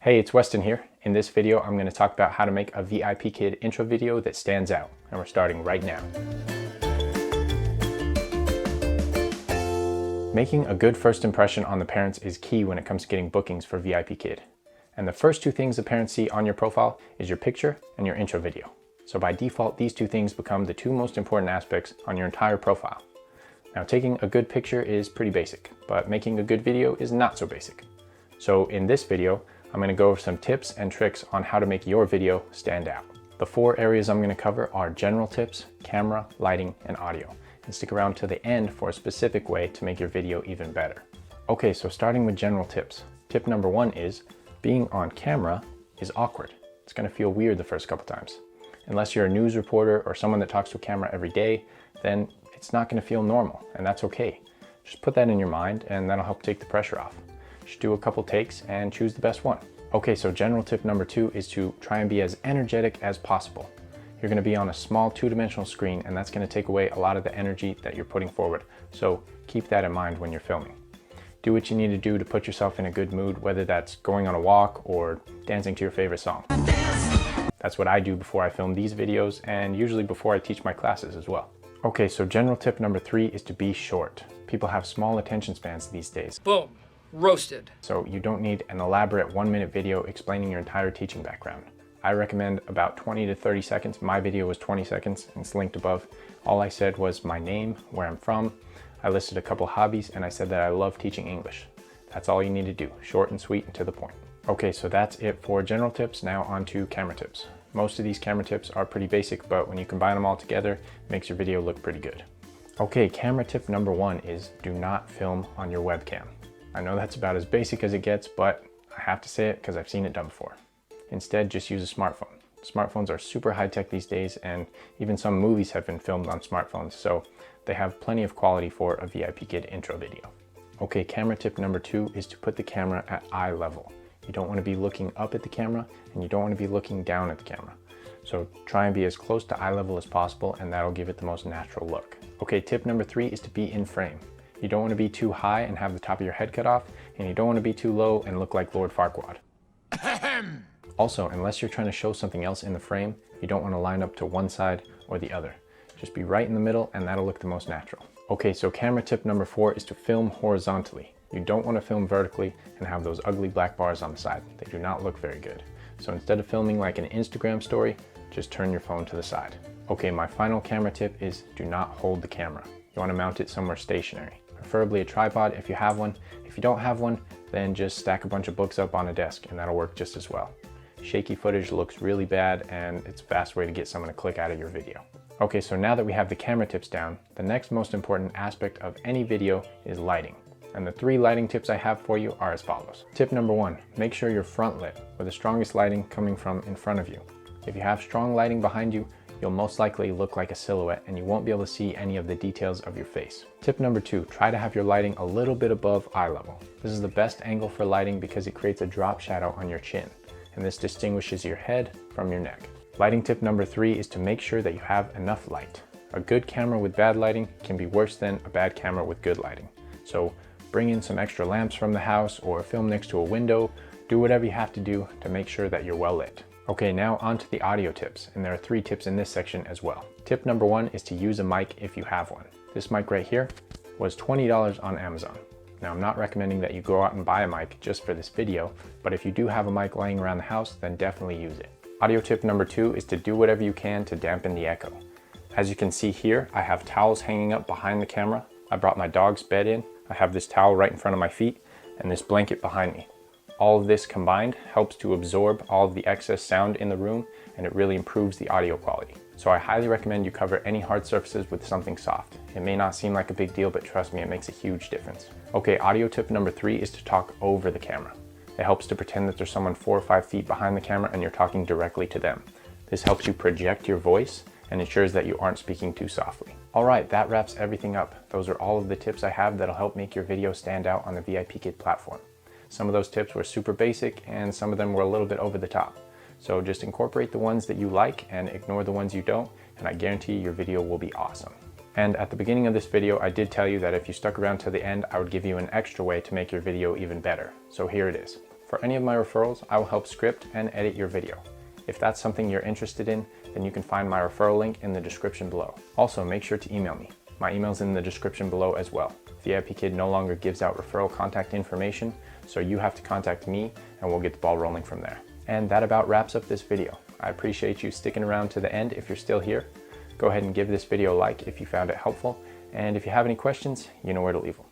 Hey, it's Weston here. In this video, I'm going to talk about how to make a VIPKid intro video that stands out, and we're starting right now. Making a good first impression on the parents is key when it comes to getting bookings for VIPKid. And the first two things the parents see on your profile is your picture and your intro video. So by default, these two things become the two most important aspects on your entire profile. Now, taking a good picture is pretty basic, but making a good video is not so basic. So in this video, I'm going to go over some tips and tricks on how to make your video stand out. The four areas I'm going to cover are general tips, camera, lighting, and audio. And stick around to the end for a specific way to make your video even better. Okay, so starting with general tips. Tip number one is being on camera is awkward. It's going to feel weird the first couple times. Unless you're a news reporter or someone that talks to a camera every day, then it's not going to feel normal, and that's okay. Just put that in your mind and that'll help take the pressure off. Just do a couple takes and choose the best one. Okay, so general tip number two is to try and be as energetic as possible. You're going to be on a small two-dimensional screen, and that's going to take away a lot of the energy that you're putting forward. So keep that in mind when you're filming. Do what you need to do to put yourself in a good mood, whether that's going on a walk or dancing to your favorite song. That's what I do before I film these videos, and usually before I teach my classes as well. Okay, so general tip number three is to be short. People have small attention spans these days. Boom. Roasted. So you don't need an elaborate 1-minute video explaining your entire teaching background. I recommend about 20 to 30 seconds. My video was 20 seconds and it's linked above. All I said was my name, where I'm from. I listed a couple hobbies and I said that I love teaching English. That's all you need to do, short and sweet and to the point. Okay, so that's it for general tips. Now on to camera tips. Most of these camera tips are pretty basic, but when you combine them all together, it makes your video look pretty good. Okay, camera tip number one is do not film on your webcam. I know that's about as basic as it gets, but I have to say it because I've seen it done before. Instead, just use a smartphone. Smartphones are super high tech these days, and even some movies have been filmed on smartphones, so they have plenty of quality for a VIPKid intro video. Okay, camera tip number two is to put the camera at eye level. You don't want to be looking up at the camera, and you don't want to be looking down at the camera. So try and be as close to eye level as possible, and that'll give it the most natural look. Okay, tip number three is to be in frame. You don't want to be too high and have the top of your head cut off, and you don't want to be too low and look like Lord Farquaad. Also, unless you're trying to show something else in the frame, you don't want to line up to one side or the other. Just be right in the middle and that'll look the most natural. Okay, so camera tip number four is to film horizontally. You don't want to film vertically and have those ugly black bars on the side. They do not look very good. So instead of filming like an Instagram story, just turn your phone to the side. Okay, my final camera tip is do not hold the camera. You want to mount it somewhere stationary. Preferably a tripod if you have one. If you don't have one, then just stack a bunch of books up on a desk and that'll work just as well. Shaky footage looks really bad and it's a fast way to get someone to click out of your video. Okay, so now that we have the camera tips down, the next most important aspect of any video is lighting. And the three lighting tips I have for you are as follows. Tip number one, make sure you're front lit with the strongest lighting coming from in front of you. If you have strong lighting behind you, you'll most likely look like a silhouette and you won't be able to see any of the details of your face. Tip number two, try to have your lighting a little bit above eye level. This is the best angle for lighting because it creates a drop shadow on your chin, and this distinguishes your head from your neck. Lighting tip number three is to make sure that you have enough light. A good camera with bad lighting can be worse than a bad camera with good lighting. So bring in some extra lamps from the house or film next to a window. Do whatever you have to do to make sure that you're well lit. Okay, now on to the audio tips, and there are three tips in this section as well. Tip number one is to use a mic if you have one. This mic right here was $20 on Amazon. Now, I'm not recommending that you go out and buy a mic just for this video, but if you do have a mic laying around the house, then definitely use it. Audio tip number two is to do whatever you can to dampen the echo. As you can see here, I have towels hanging up behind the camera. I brought my dog's bed in. I have this towel right in front of my feet and this blanket behind me. All of this combined helps to absorb all of the excess sound in the room, and it really improves the audio quality. So I highly recommend you cover any hard surfaces with something soft. It may not seem like a big deal, but trust me, it makes a huge difference. Okay, audio tip number three is to talk over the camera. It helps to pretend that there's someone 4 or 5 feet behind the camera and you're talking directly to them. This helps you project your voice and ensures that you aren't speaking too softly. All right, that wraps everything up. Those are all of the tips I have that'll help make your video stand out on the VIPKid platform. Some of those tips were super basic and some of them were a little bit over the top. So just incorporate the ones that you like and ignore the ones you don't, and I guarantee your video will be awesome. And at the beginning of this video, I did tell you that if you stuck around to the end, I would give you an extra way to make your video even better. So here it is. For any of my referrals, I will help script and edit your video. If that's something you're interested in, then you can find my referral link in the description below. Also, make sure to email me. My email's in the description below as well. VIPKid no longer gives out referral contact information, so you have to contact me and we'll get the ball rolling from there. And that about wraps up this video. I appreciate you sticking around to the end if you're still here. Go ahead and give this video a like if you found it helpful, and if you have any questions, you know where to leave them.